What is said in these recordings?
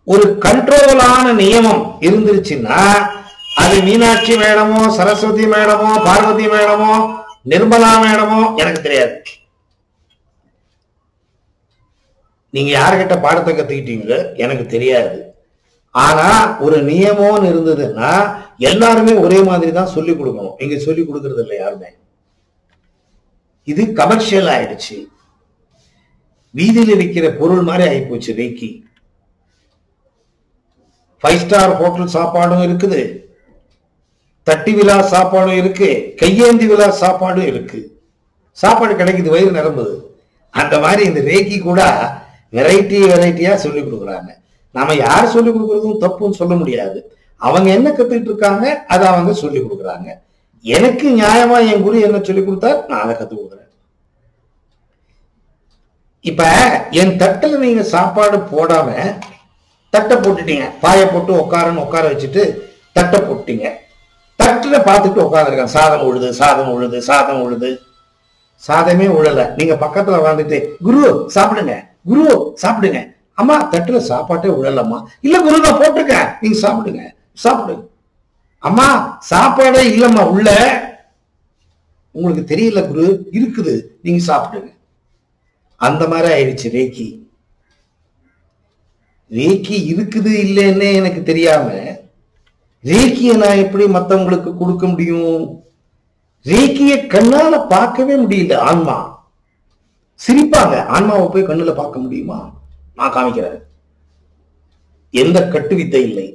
ஒரு கண்ட்ரோலான நியமம் இருந்துருச்சுன்னா அது மீனாட்சி மேடமோ சரஸ்வதி மேடமோ பார்வதி மேடமோ நிர்மலா மேடமோ எனக்கு தெரியாது. நீங்க யாருக்கிட்ட பாடத்தை கத்துக்கிட்டீங்க எனக்கு தெரியாது. ஆனா ஒரு நியமம் இருந்ததுன்னா எல்லாருமே ஒரே மாதிரி தான் சொல்லிக் கொடுக்கணும். இங்க சொல்லிக் கொடுக்கறது இல்லை யாருமே. இது கமர்ஷியல் ஆயிடுச்சு. வீதியில விற்கிற பொருள் மாதிரி ஆயிப்போச்சு ரேக்கி. 5 ஸ்டார் ஹோட்டல் சாப்பாடும் இருக்குது, தட்டி விழா சாப்பாடும் இருக்கு, கையேந்தி விழா சாப்பாடும் இருக்கு. சாப்பாடு கிடைக்குது, வயிறு நிரம்புது. அந்த மாதிரி இந்த ரேக்கி கூட வெரைட்டியா சொல்லி கொடுக்குறாங்க. நாம யார் சொல்லி கொடுக்கறதும் தப்புன்னு சொல்ல முடியாது. அவங்க என்ன கத்துக்கிட்டு இருக்காங்க அதை அவங்க சொல்லி கொடுக்குறாங்க. எனக்கு நியாயமா என் குரு என்ன சொல்லி கொடுத்தா நான் அதை கத்து கொடுக்குறேன். இப்ப என் தட்டுல நீங்க சாப்பாடு போடாம தட்டை போட்டுட்டீங்க, பாயை போட்டு உட்கார வச்சுட்டு தட்டை போட்டீங்க. தட்டுல பார்த்துட்டு உட்காந்துருக்கேன், சாதம் உழுது சாதம் உழுது சாதம் உழுது. சாதமே உழல. நீங்க பக்கத்துல வாழ்ந்துட்டு குரு சாப்பிடுங்க, குரு சாப்பிடுங்க. அம்மா தட்டுல சாப்பாட்டே உழலம்மா. இல்ல குரு நான் போட்டிருக்கேன், நீங்க சாப்பிடுங்க சாப்பிடுங்க. அம்மா சாப்பாடே இல்லம்மா உள்ள. உங்களுக்கு தெரியல குரு, இருக்குது, நீங்க சாப்பிடுங்க. அந்த மாதிரி ஆயிடுச்சு ரேக்கி. ரேக்கி இருக்குது இல்லைன்னு எனக்கு தெரியாம ரேக்கியை நான் எப்படி மத்தவங்களுக்கு கொடுக்க முடியும்? ரேக்கிய கண்ணால பார்க்கவே முடியல. ஆன்மா சிரிப்பாங்க, ஆன்மாவை போய் கண்ணுல பார்க்க முடியுமா? நான் காமிக்கிறேன். எந்த கட்டு வித்தை இல்லை,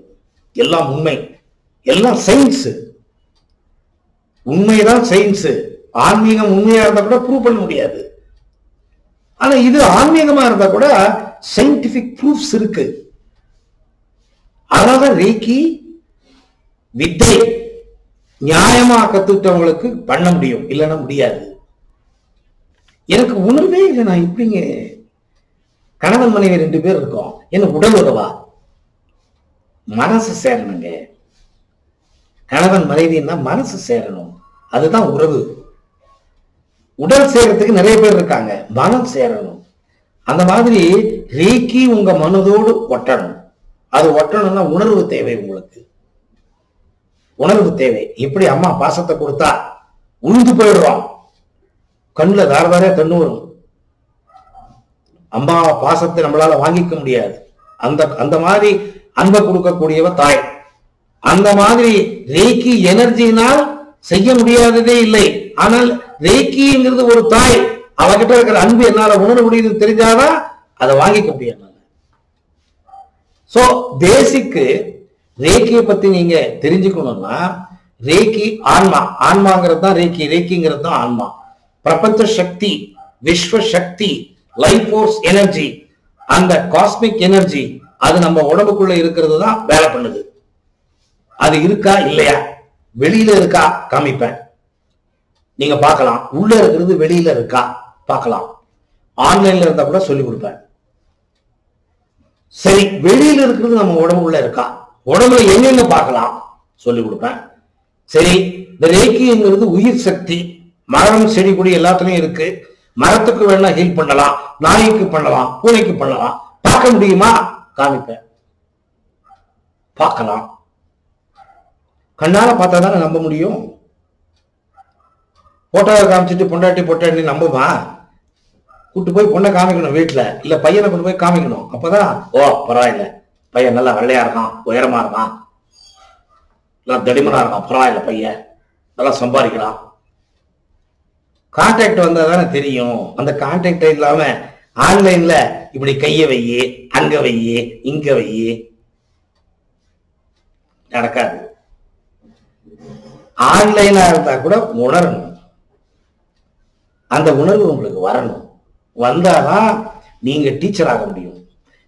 எல்லாம் உண்மை, எல்லாம் சயின்ஸ். உண்மைதான் சயின்ஸ். ஆன்மீகம் உண்மையா இருந்தா கூட ப்ரூவ் பண்ண முடியாது. ஆனா இது ஆன்மீகமா இருந்தா கூட சயின்டிபிக் ப்ரூஃப்ஸ் இருக்கு. அதனாலதான் ரேக்கி வித்தை நியாயமா கத்துக்கிட்டவங்களுக்கு பண்ண முடியும், இல்லைன்னா முடியாது. எனக்கு உணர்வே இல்லை. நான் இப்படிங்க கணவன் மனைவி 2 பேர் இருக்கோம், என்ன உடல் உறவா? மனசு சேரணுங்க. கணவன் மனைவின்னா மனசு சேரணும், அதுதான் உறவு. உடல் சேரத்துக்கு நிறைய பேர் இருக்காங்க, மனம் சேரணும். அந்த மாதிரி ரேக்கி உங்க மனதோடு ஒட்டணும். அது ஒட்டணும்னா உணர்வு தேவை. உங்களுக்கு உணர்வு தேவை. இப்படி அம்மா பாசத்தை கொடுத்தா உழுந்து போயிடுறோம், கண்ணுல தாரதாரே கண்ணு வரும். அம்மா பாசத்தை நம்மளால வாங்கிக்க முடியாது. அந்த மாதிரி அன்பை கொடுக்கக்கூடியவ தாய். அந்த மாதிரி ரேக்கி எனர்ஜினால் செய்ய முடியாததே இல்லை. ஆனால் ரேக்கிங்கிறது ஒரு தாய், அவகிட்ட இருக்கிற அன்பு என்னால உணர முடியுது தெரிஞ்சாதான் அதை வாங்கிக்க முடியாது. சோ பேசிக்கு ரேக்கியை பத்தி நீங்க தெரிஞ்சுக்கணும்னா ரேக்கி ஆன்மா, ஆன்மாங்கிறது தான் ரேக்கி, ரேக்கிங்கிறது தான் ஆன்மா. பிரபஞ்ச சக்தி, விஸ்வ சக்தி, லைஃப் ஃபோர்ஸ் எனர்ஜி, அந்த காஸ்மிக் எனர்ஜி அது நம்ம உடம்புக்குள்ள இருக்கிறது தான் வேலை பண்ணுது. அது இருக்கா இல்லையா? வெளியில இருக்கா காமிப்பேன், நீங்க பார்க்கலாம். உள்ள இருக்கிறது வெளியில இருக்கா பார்க்கலாம். ஆன்லைன்ல இருந்தா கூட சொல்லி கொடுப்பேன். சரி, வெளியில இருக்கிறது நம்ம உடம்புக்குள்ள இருக்கா, உடம்புல என்னென்ன பார்க்கலாம் சொல்லி கொடுப்பேன். சரி, இந்த ரேக்கிங்கிறது உயிர் சக்தி, மரம் செடி கொடி எல்லாத்துலயும் இருக்கு. மரத்துக்கு வேணா ஹீல் பண்ணலாம், நாய்க்கு பண்ணலாம், பூனைக்கு பண்ணலாம். பார்க்க முடியுமா? காமிப்பேன், பார்க்கலாம். கண்ணால பார்த்தா தானே நம்ப முடியும். போட்டோவை காமிச்சிட்டு பொண்டாட்டி பொட்டாட்டி நம்புமா? கூட்டு போய் பொண்ணை காமிக்கணும் வீட்டுல, இல்ல பையனை கொண்டு போய் காமிக்கணும். அப்பதான் ஓ பரவாயில்ல, பையன் நல்லா வெள்ளையா இருக்கான், உயரமா இருக்கான், நல்லா தடிமனா இருக்கான், பரவாயில்ல பையன் நல்லா சம்பாதிக்கலாம். கான்டாக்ட் வந்தா தானே தெரியும். அந்த கான்டாக்ட் இல்லாம ஆன்லைன்ல இப்படி கைய வையே, அங்க வையே, இங்க வையே நடக்காது. ஆன்லைனா இருந்தா கூட உணரணும், அந்த உணர்வு உங்களுக்கு வரணும். வந்தாதான் நீங்க டீச்சர் ஆக முடியும்.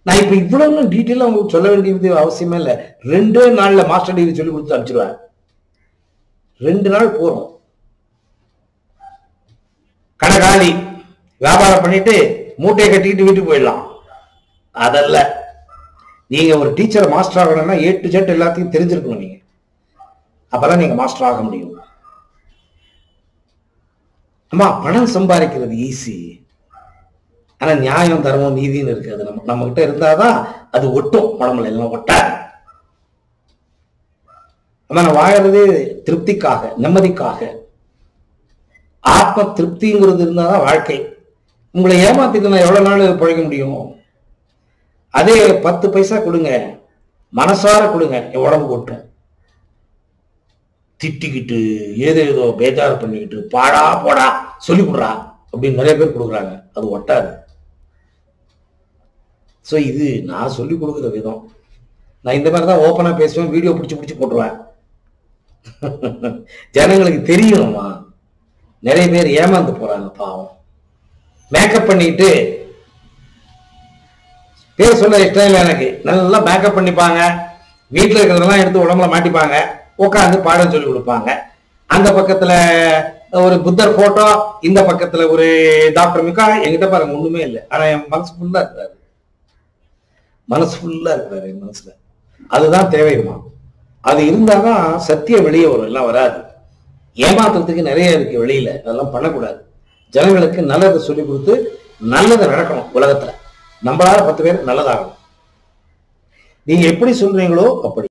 நான் இப்ப இவ்வளவு டீட்டெயிலா உங்களுக்கு சொல்ல வேண்டியது அவசியமே இல்லை. 2 நாள்ல மாஸ்டர் டிகிரி சொல்லி கொடுத்து அனுப்பிச்சிருவேன். 2 நாள் போறோம். கடைகாலி வியாபாரம் பண்ணிட்டு மூட்டையை கட்டிட்டு வீட்டுக்கு போயிடலாம். அதல்ல, நீங்க ஒரு டீச்சர் மாஸ்டர் ஆகணும்னா A to Z எல்லாத்தையும் தெரிஞ்சிருக்கணும் நீங்க. அப்பதான் நீங்க மாஸ்டர் ஆக முடியும். அம்மா பணம் சம்பாதிக்கிறது ஈஸி, ஆனா நியாயம், தர்மம், நீதினு இருக்கு. அது நம்ம கிட்ட இருந்தாதான் அது ஒட்டும், உடம்புல எல்லாம் ஒட்டாது. நம்ம வாழறது திருப்திக்காக, நிம்மதிக்காக. ஆத்ம திருப்திங்கிறது இருந்தாதான் வாழ்க்கை. உங்களை ஏமாத்திட்டு நான் எவ்வளவு நாள் பிழைக்க முடியும்? அதே 10 பைசா கொடுங்க, மனசார கொடுங்க, என் உடம்பு கொட்டும். திட்டிக்கிட்டு ஏதோ பேஜாரு பண்ணிக்கிட்டு பாடா போடா சொல்லி கொடுறா அப்படின்னு நிறைய பேர் கொடுக்குறாங்க, அது ஒட்டாது. ஸோ இது நான் சொல்லி கொடுக்குற விதம். நான் இந்த மாதிரி தான் ஓப்பனா பேசுவேன், வீடியோ பிடிச்சி போட்டுருவேன். ஜனங்களுக்கு தெரியணுமா? நிறைய பேர் ஏமாந்து போறாங்க பாவம். மேக்கப் பண்ணிட்டு பேர் சொல்ல இஷ்டம் இல்லை எனக்கு. நல்லா மேக்கப் பண்ணிப்பாங்க, வீட்டில் இருக்கிறதெல்லாம் எடுத்து உடம்புல மாட்டிப்பாங்க, உட்காந்து பாடம் சொல்லி கொடுப்பாங்க. அந்த பக்கத்துல ஒரு புத்தர் போட்டோ, இந்த பக்கத்துல ஒரு டாக்டர் மிக்கா. என்கிட்ட பாருங்க ஒண்ணுமே இல்லை, ஆனா என் மனசு ஃபுல்லா இருக்கிறாரு, என் மனசுல. அதுதான் தேவையுமா? அது இருந்தாதான் சத்தியம் வெளியே வரும், எல்லாம் வராது. ஏமாத்துறதுக்கு நிறைய இருக்கு வெளியில, அதெல்லாம் பண்ணக்கூடாது. ஜனங்களுக்கு நல்லதை சொல்லி கொடுத்து நல்லதை நடக்கணும் உலகத்துல. நம்மளால 10 பேர் நல்லதாகணும். நீங்க எப்படி சொல்றீங்களோ அப்படி.